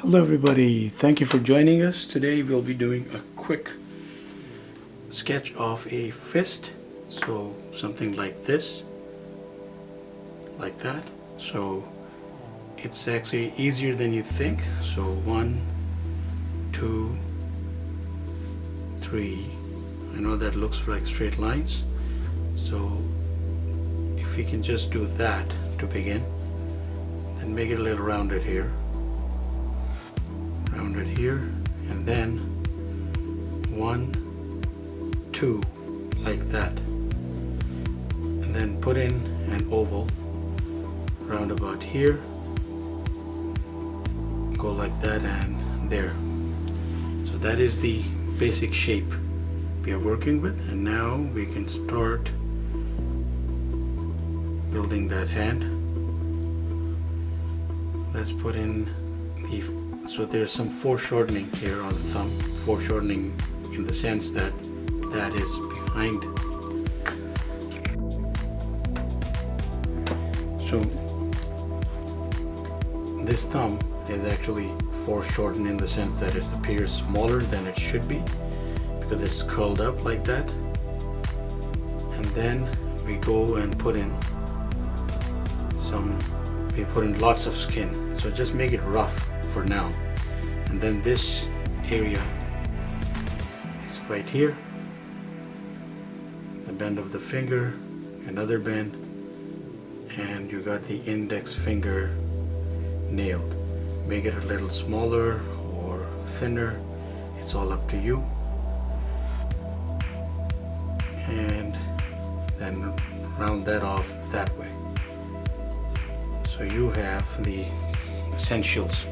Hello everybody, thank you for joining us. Today we'll be doing a quick sketch of a fist. So something like this, like that. So it's actually easier than you think. So 1, 2, 3. I know that looks like straight lines. So if we can just do that to begin, then make it a little rounded here. Rounded here, and then 1, 2, like that, and then put in an oval round about here, go like that and there. So that is the basic shape we are working with, and now we can start building that hand. Let's put in so there's some foreshortening here on the thumb, foreshortening in the sense that that is behind. So this thumb is actually foreshortened in the sense that it appears smaller than it should be because it's curled up like that. And then we go and put in lots of skin. So just make it rough for now, and then this area is right here, the bend of the finger, another bend, and you got the index finger nailed. Make it a little smaller or thinner, it's all up to you, and then round that off that way. So you have the essentials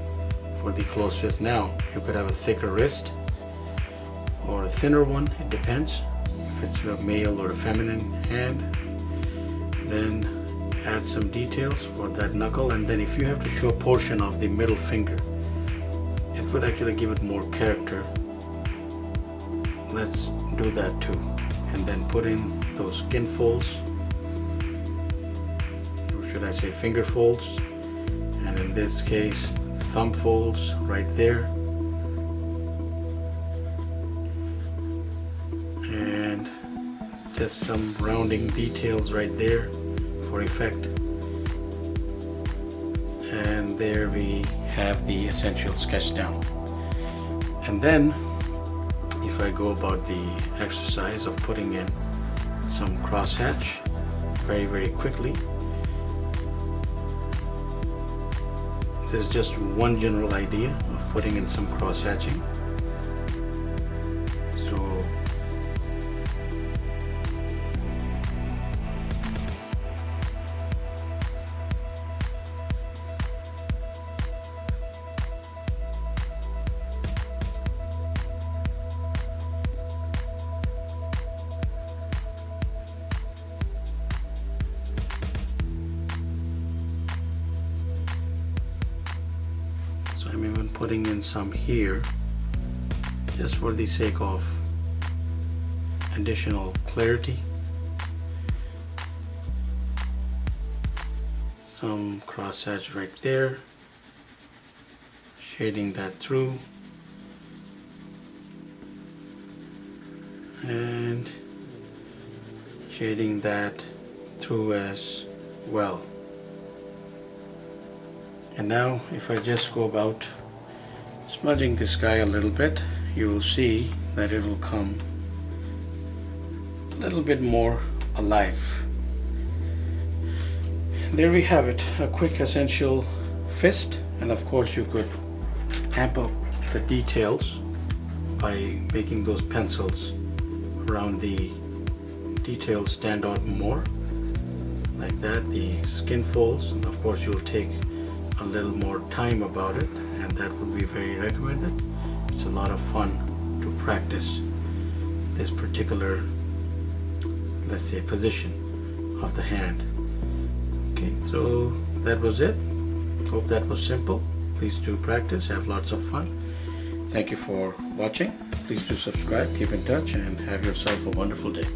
for the closed fist. Now you could have a thicker wrist or a thinner one, it depends if it's a male or a feminine hand. Then add some details for that knuckle, and then if you have to show a portion of the middle finger, it would actually give it more character. Let's do that too, and then put in those skin folds, or should I say finger folds, and in this case thumb folds right there, and just some rounding details right there for effect. And there we have the essential sketch down. And then if I go about the exercise of putting in some crosshatch very quickly, there's just one general idea of putting in some cross hatching. So I'm even putting in some here just for the sake of additional clarity. Some cross hatch right there, shading that through, and shading that through as well. And now if I just go about smudging this guy a little bit, you will see that it will come a little bit more alive. There we have it, a quick essential fist. And of course you could amp up the details by making those pencils around the details stand out more, like that, the skin folds. And of course you'll take a little more time about it, and that would be very recommended. It's a lot of fun to practice this particular, let's say, position of the hand. Okay, so that was it. Hope that was simple. Please do practice, have lots of fun. Thank you for watching. Please do subscribe, keep in touch, and have yourself a wonderful day.